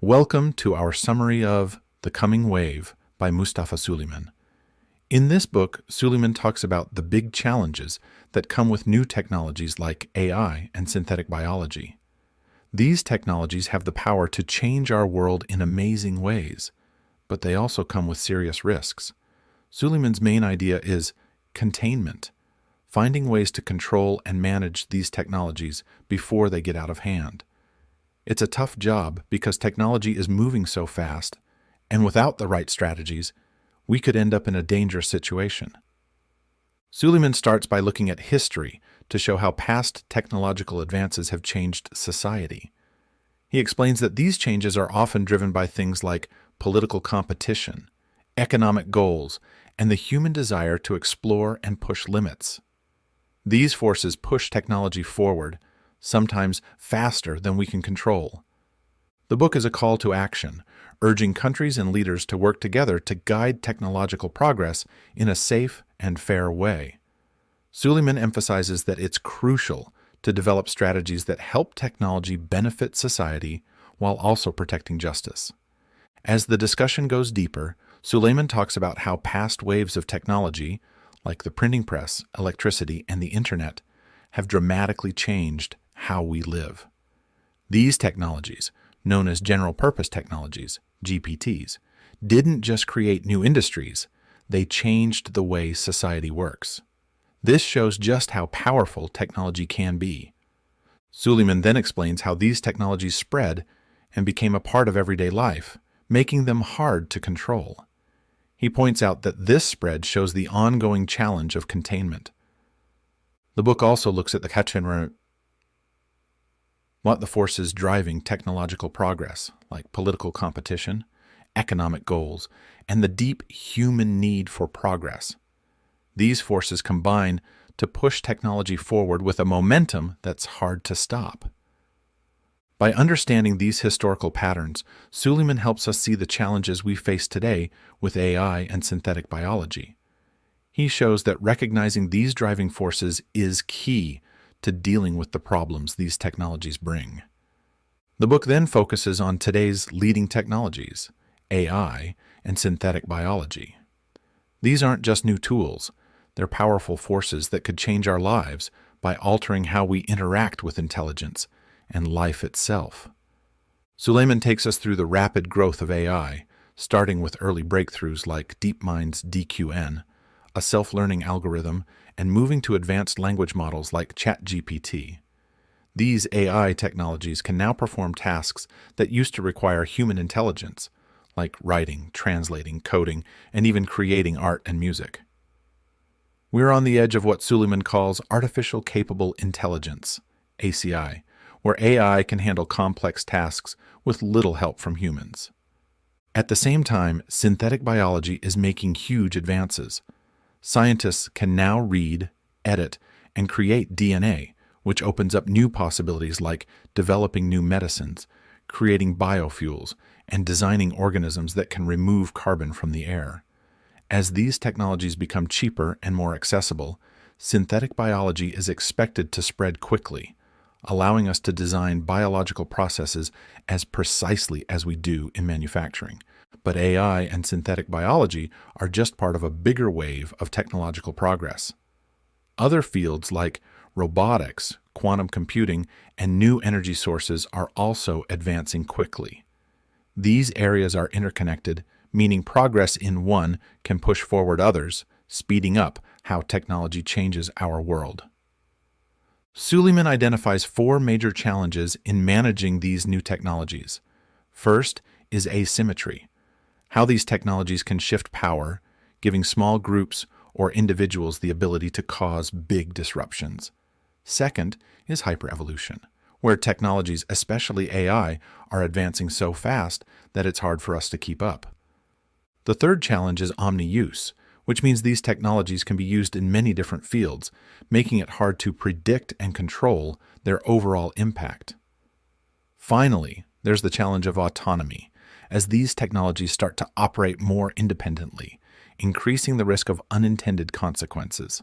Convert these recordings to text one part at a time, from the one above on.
Welcome to our summary of The Coming Wave by Mustafa Suleyman. In this book, Suleyman talks about the big challenges that come with new technologies like AI and synthetic biology. These technologies have the power to change our world in amazing ways, but they also come with serious risks. Suleyman's main idea is containment, finding ways to control and manage these technologies before they get out of hand. It's a tough job because technology is moving so fast, and without the right strategies, we could end up in a dangerous situation. Suleyman starts by looking at history to show how past technological advances have changed society. He explains that these changes are often driven by things like political competition, economic goals, and the human desire to explore and push limits. These forces push technology forward, sometimes faster than we can control. The book is a call to action, urging countries and leaders to work together to guide technological progress in a safe and fair way. Suleyman emphasizes that it's crucial to develop strategies that help technology benefit society while also protecting justice. As the discussion goes deeper, Suleyman talks about how past waves of technology, like the printing press, electricity, and the internet, have dramatically changed how we live. These technologies, known as general-purpose technologies, GPTs, didn't just create new industries, they changed the way society works. This shows just how powerful technology can be. Suleyman then explains how these technologies spread and became a part of everyday life, making them hard to control. He points out that this spread shows the ongoing challenge of containment. The book also looks at the forces driving technological progress, like political competition, economic goals, and the deep human need for progress. These forces combine to push technology forward with a momentum that's hard to stop. By understanding these historical patterns, Suleyman helps us see the challenges we face today with AI and synthetic biology. He shows that recognizing these driving forces is key to dealing with the problems these technologies bring. The book then focuses on today's leading technologies, AI and synthetic biology. These aren't just new tools, they're powerful forces that could change our lives by altering how we interact with intelligence and life itself. Suleyman takes us through the rapid growth of AI, starting with early breakthroughs like DeepMind's DQN, a self-learning algorithm, and moving to advanced language models like ChatGPT. These AI technologies can now perform tasks that used to require human intelligence, like writing, translating, coding, and even creating art and music. We're on the edge of what Suleyman calls artificial capable intelligence, ACI, where AI can handle complex tasks with little help from humans. At the same time, synthetic biology is making huge advances. Scientists can now read, edit, and create DNA, which opens up new possibilities like developing new medicines, creating biofuels, and designing organisms that can remove carbon from the air. As these technologies become cheaper and more accessible, synthetic biology is expected to spread quickly, allowing us to design biological processes as precisely as we do in manufacturing. But AI and synthetic biology are just part of a bigger wave of technological progress. Other fields like robotics, quantum computing, and new energy sources are also advancing quickly. These areas are interconnected, meaning progress in one can push forward others, speeding up how technology changes our world. Suleyman identifies 4 major challenges in managing these new technologies. First is asymmetry, how these technologies can shift power, giving small groups or individuals the ability to cause big disruptions. Second is hyperevolution, where technologies, especially AI, are advancing so fast that it's hard for us to keep up. The third challenge is omni-use, which means these technologies can be used in many different fields, making it hard to predict and control their overall impact. Finally, there's the challenge of autonomy, as these technologies start to operate more independently, increasing the risk of unintended consequences.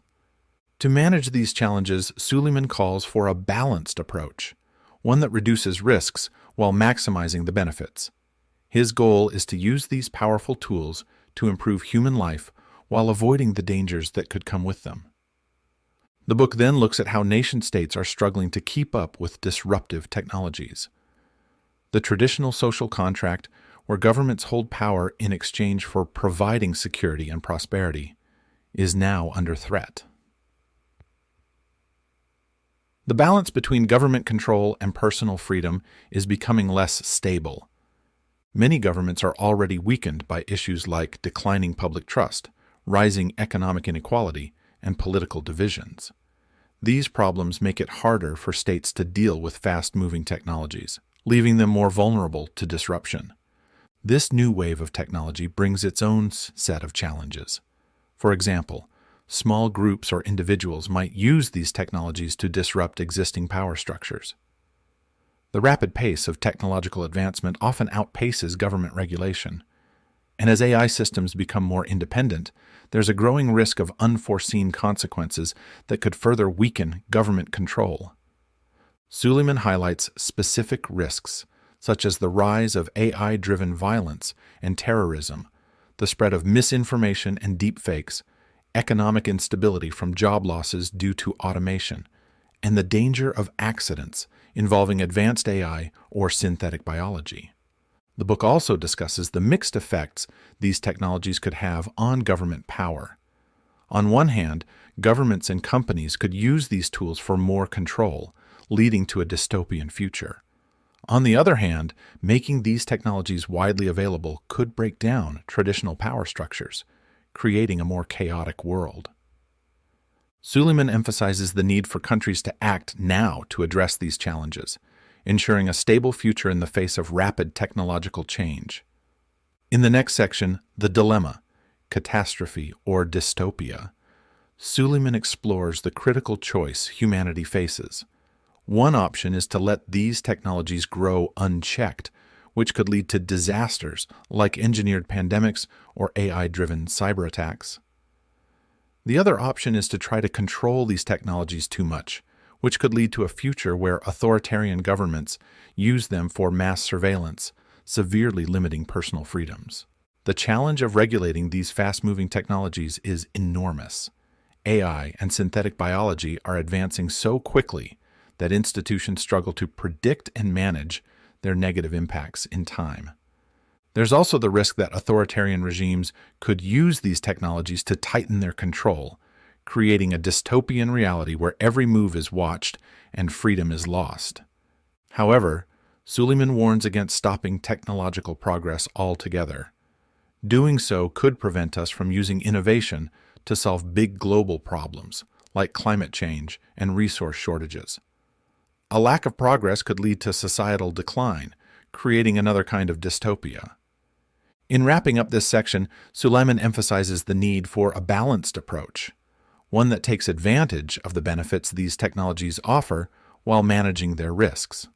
To manage these challenges, Suleyman calls for a balanced approach, one that reduces risks while maximizing the benefits. His goal is to use these powerful tools to improve human life while avoiding the dangers that could come with them. The book then looks at how nation-states are struggling to keep up with disruptive technologies. The traditional social contract, where governments hold power in exchange for providing security and prosperity, is now under threat. The balance between government control and personal freedom is becoming less stable. Many governments are already weakened by issues like declining public trust, rising economic inequality, and political divisions. These problems make it harder for states to deal with fast-moving technologies, leaving them more vulnerable to disruption. This new wave of technology brings its own set of challenges. For example, small groups or individuals might use these technologies to disrupt existing power structures. The rapid pace of technological advancement often outpaces government regulation, and as AI systems become more independent, there's a growing risk of unforeseen consequences that could further weaken government control. Suleyman highlights specific risks, such as the rise of AI-driven violence and terrorism, the spread of misinformation and deepfakes, economic instability from job losses due to automation, and the danger of accidents involving advanced AI or synthetic biology. The book also discusses the mixed effects these technologies could have on government power. On one hand, governments and companies could use these tools for more control, leading to a dystopian future. On the other hand, making these technologies widely available could break down traditional power structures, creating a more chaotic world. Suleyman emphasizes the need for countries to act now to address these challenges, ensuring a stable future in the face of rapid technological change. In the next section, The Dilemma, Catastrophe or Dystopia, Suleyman explores the critical choice humanity faces. One option is to let these technologies grow unchecked, which could lead to disasters like engineered pandemics or AI-driven cyber attacks. The other option is to try to control these technologies too much, which could lead to a future where authoritarian governments use them for mass surveillance, severely limiting personal freedoms. The challenge of regulating these fast-moving technologies is enormous. AI and synthetic biology are advancing so quickly that institutions struggle to predict and manage their negative impacts in time. There's also the risk that authoritarian regimes could use these technologies to tighten their control, creating a dystopian reality where every move is watched and freedom is lost. However, Suleyman warns against stopping technological progress altogether. Doing so could prevent us from using innovation to solve big global problems like climate change and resource shortages. A lack of progress could lead to societal decline, creating another kind of dystopia. In wrapping up this section, Suleyman emphasizes the need for a balanced approach, one that takes advantage of the benefits these technologies offer while managing their risks.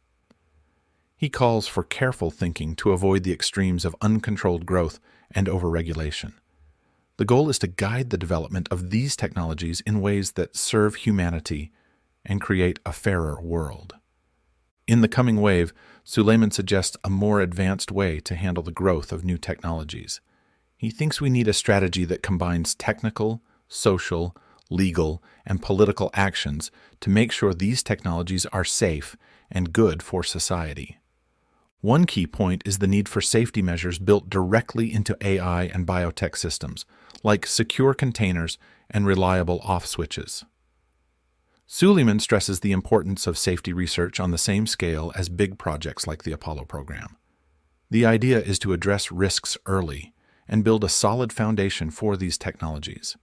He calls for careful thinking to avoid the extremes of uncontrolled growth and overregulation. The goal is to guide the development of these technologies in ways that serve humanity and create a fairer world. In the coming wave, Suleyman suggests a more advanced way to handle the growth of new technologies. He thinks we need a strategy that combines technical, social, legal, and political actions to make sure these technologies are safe and good for society. One key point is the need for safety measures built directly into AI and biotech systems, like secure containers and reliable off switches. Suleyman stresses the importance of safety research on the same scale as big projects like the Apollo program. The idea is to address risks early and build a solid foundation for these technologies.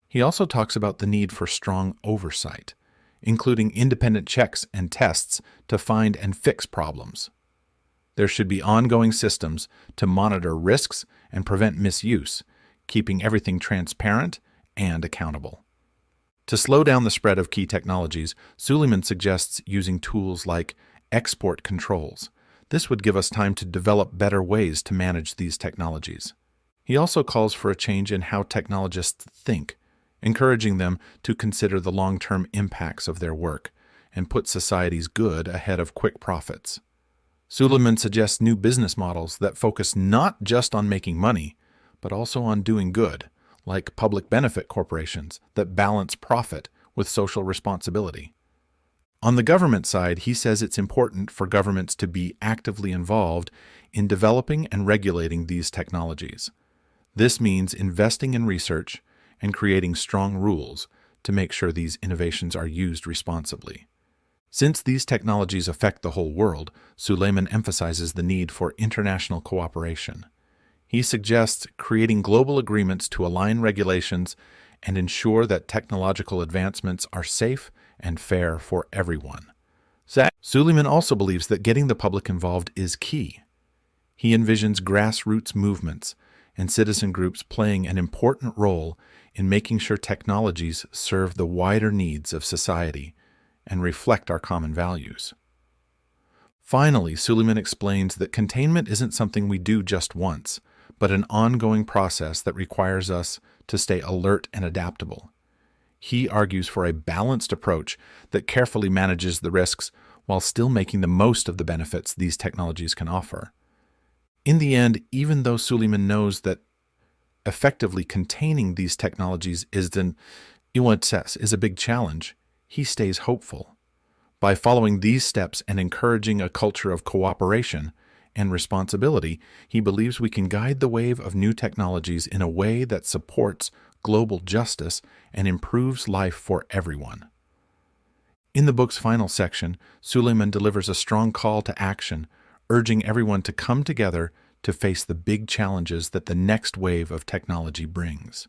He also talks about the need for strong oversight, including independent checks and tests to find and fix problems. There should be ongoing systems to monitor risks and prevent misuse, keeping everything transparent and accountable. To slow down the spread of key technologies, Suleyman suggests using tools like export controls. This would give us time to develop better ways to manage these technologies. He also calls for a change in how technologists think, encouraging them to consider the long-term impacts of their work and put society's good ahead of quick profits. Suleyman suggests new business models that focus not just on making money, but also on doing good, like public benefit corporations that balance profit with social responsibility. On the government side, he says it's important for governments to be actively involved in developing and regulating these technologies. This means investing in research and creating strong rules to make sure these innovations are used responsibly. Since these technologies affect the whole world, Suleyman emphasizes the need for international cooperation. He suggests creating global agreements to align regulations and ensure that technological advancements are safe and fair for everyone. Suleyman also believes that getting the public involved is key. He envisions grassroots movements and citizen groups playing an important role in making sure technologies serve the wider needs of society and reflect our common values. Finally, Suleyman explains that containment isn't something we do just once, but an ongoing process that requires us to stay alert and adaptable. He argues for a balanced approach that carefully manages the risks while still making the most of the benefits these technologies can offer. In the end, even though Suleyman knows that effectively containing these technologies is a big challenge, he stays hopeful. By following these steps and encouraging a culture of cooperation and responsibility, he believes we can guide the wave of new technologies in a way that supports global justice and improves life for everyone. In the book's final section, Suleyman delivers a strong call to action, urging everyone to come together to face the big challenges that the next wave of technology brings.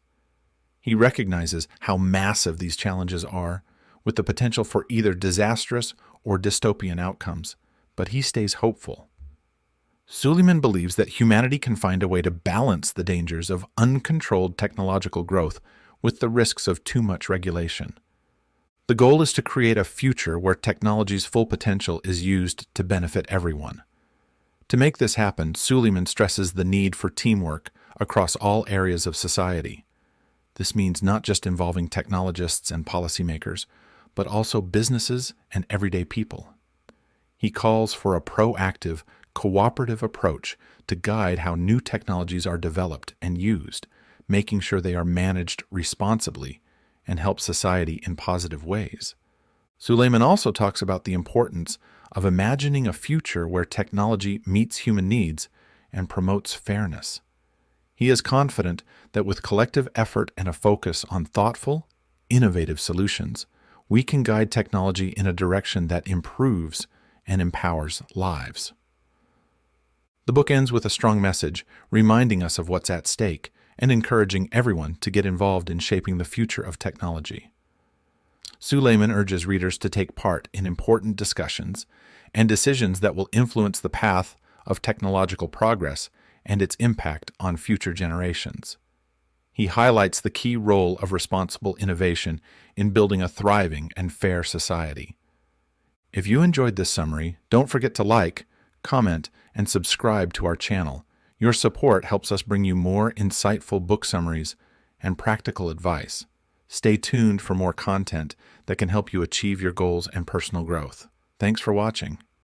He recognizes how massive these challenges are, with the potential for either disastrous or dystopian outcomes, but he stays hopeful. Suleyman believes that humanity can find a way to balance the dangers of uncontrolled technological growth with the risks of too much regulation. The goal is to create a future where technology's full potential is used to benefit everyone. To make this happen, Suleyman stresses the need for teamwork across all areas of society. This means not just involving technologists and policymakers, but also businesses and everyday people. He calls for a proactive, cooperative approach to guide how new technologies are developed and used, making sure they are managed responsibly and help society in positive ways. Suleyman also talks about the importance of imagining a future where technology meets human needs and promotes fairness. He is confident that with collective effort and a focus on thoughtful, innovative solutions, we can guide technology in a direction that improves and empowers lives. The book ends with a strong message, reminding us of what's at stake and encouraging everyone to get involved in shaping the future of technology. Suleyman urges readers to take part in important discussions and decisions that will influence the path of technological progress and its impact on future generations. He highlights the key role of responsible innovation in building a thriving and fair society. If you enjoyed this summary, don't forget to like, comment, and subscribe to our channel. Your support helps us bring you more insightful book summaries and practical advice. Stay tuned for more content that can help you achieve your goals and personal growth. Thanks for watching.